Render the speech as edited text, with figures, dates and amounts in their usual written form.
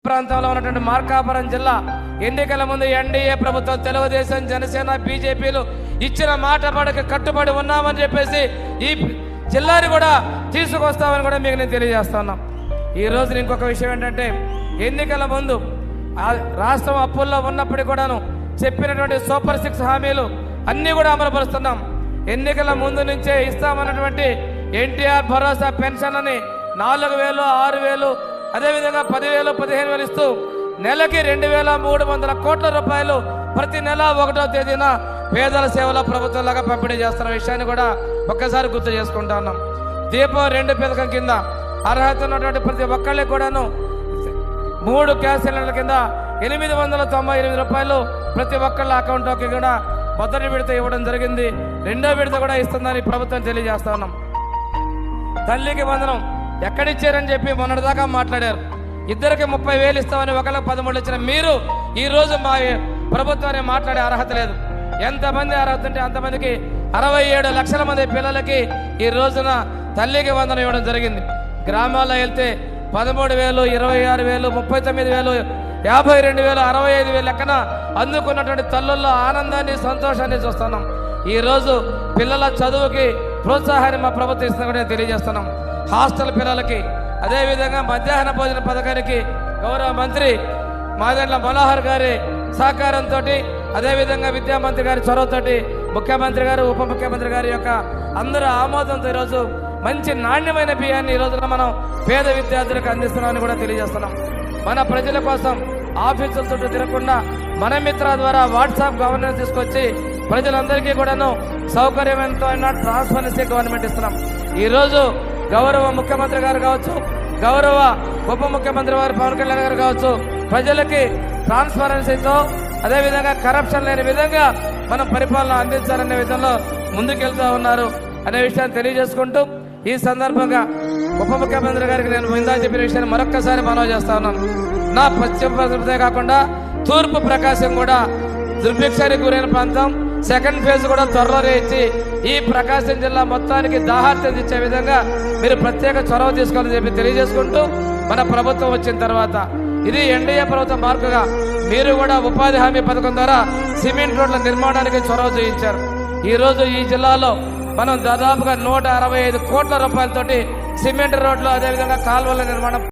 ప్రాంతంలో ఉన్నటువంటి మార్కాపురం జిల్లా ఎన్నికల ముందు ఎన్డీఏ ప్రభుత్వం తెలుగుదేశం జనసేన బీజేపీలు ఇచ్చిన మాట పడక కట్టుబడి ఉన్నామని చెప్పేసి ఈ జిల్లాని కూడా తీసుకొస్తామని కూడా మీకు నేను తెలియజేస్తున్నాం. ఈ రోజు ఇంకొక విషయం ఏంటంటే ఎన్నికల ముందు రాష్ట్రం అప్పుల్లో ఉన్నప్పటికీ కూడాను చెప్పినటువంటి సూపర్ 6 హామీలు అన్నీ కూడా అమలుపరుస్తున్నాం. ఎన్నికల ముందు నుంచే ఇస్తామన్నటువంటి ఎన్టీఆర్ భరోసా పెన్షన్ అని 4,000 6,000 అదేవిధంగా 10,000 15,000 ఇస్తూ నెలకి 2,300 కోట్ల రూపాయలు ప్రతి నెల 1వ తేదీన పేదల సేవల ప్రభుత్వంలాగా పంపిణీ చేస్తున్న విషయాన్ని కూడా ఒక్కసారి గుర్తు చేసుకుంటా ఉన్నాం. దీపం 2 పథకం కింద అర్హత ఉన్నటువంటి ప్రతి ఒక్కళ్ళకి కూడాను 3 గ్యాస్ సిలిండర్ల కింద 898 రూపాయలు ప్రతి ఒక్కళ్ళ అకౌంట్లోకి కూడా మొదటి విడత ఇవ్వడం జరిగింది. 2వ విడత కూడా ఇస్తుందని ప్రభుత్వం తెలియజేస్తా ఉన్నాం. తల్లికి వందనం ఎక్కడిచ్చారని చెప్పి మొన్నటిదాకా మాట్లాడారు. ఇద్దరికి 30,000 ఇస్తామని ఒకళ్ళకి 13 ఇచ్చిన మీరు ఈ రోజు మా ప్రభుత్వాన్ని మాట్లాడే అర్హత లేదు. ఎంతమంది అర్హత ఉంటే అంతమందికి 67 లక్షల మంది పిల్లలకి ఈ రోజున తల్లికి వందనం ఇవ్వడం జరిగింది. గ్రామాల్లో వెళ్తే 13,000 26,000 39,000 52,000 65,000 లెక్కన అందుకున్నటువంటి తల్లుల్లో ఆనందాన్ని సంతోషాన్ని చూస్తున్నాం. ఈ రోజు పిల్లల చదువుకి ప్రోత్సాహాన్ని మా ప్రభుత్వం ఇస్తుందని తెలియజేస్తున్నాం. హాస్టల్ పిల్లలకి అదేవిధంగా మధ్యాహ్న భోజన పథకానికి గౌరవ మంత్రి మాదెండ్ల మనోహర్ గారి సహకారంతో అదేవిధంగా విద్యామంత్రి గారి చొరవతోటి ముఖ్యమంత్రి గారు ఉప ముఖ్యమంత్రి గారి యొక్క అందరూ ఆమోదంతో ఈరోజు మంచి నాణ్యమైన బియ్యాన్ని ఈ రోజున మనం పేద విద్యార్థులకు అందిస్తున్నామని కూడా తెలియజేస్తున్నాం. మన ప్రజల కోసం ఆఫీసుల చుట్టూ తిరగకుండా మన మిత్ర ద్వారా వాట్సాప్ గవర్నెన్స్ తీసుకొచ్చి ప్రజలందరికీ కూడాను సౌకర్యవంతమైన ట్రాన్స్పరెన్సీ గవర్నమెంట్ ఇస్తున్నాం. ఈరోజు గౌరవ ముఖ్యమంత్రి గారు కావచ్చు, గౌరవ ఉప ముఖ్యమంత్రి వారు పవన్ కళ్యాణ్ గారు కావచ్చు, ప్రజలకి ట్రాన్స్పరెన్సీతో అదేవిధంగా కరప్షన్ లేని విధంగా మనం పరిపాలన అందించాలనే విధంలో ముందుకెళ్తూ ఉన్నారు అనే విషయాన్ని తెలియజేసుకుంటూ ఈ సందర్భంగా ఉప ముఖ్యమంత్రి గారికి నేను ఇందా చెప్పిన విషయాన్ని మరొక్కసారి మనవి చేస్తా ఉన్నాను. నా పశ్చిమ కాకుండా తూర్పు ప్రకాశం కూడా దుర్భిక్షానికి గురైన ప్రాంతం. సెకండ్ ఫేజ్ కూడా త్వరలో ఇచ్చి ఈ ప్రకాశం జిల్లా మొత్తానికి దాహార్త్యం ఇచ్చే విధంగా మీరు ప్రత్యేక చొరవ తీసుకోవాలని చెప్పి తెలియజేసుకుంటూ మన ప్రభుత్వం వచ్చిన తర్వాత ఇది ఎన్డీఏ ప్రభుత్వం మార్పుగా మీరు కూడా ఉపాధి హామీ పథకం ద్వారా సిమెంట్ రోడ్ల నిర్మాణానికి చొరవ చూపించారు. ఈ రోజు ఈ జిల్లాలో మనం దాదాపుగా 165 కోట్ల రూపాయలతోటి సిమెంట్ రోడ్లు అదేవిధంగా కాలువల నిర్మాణం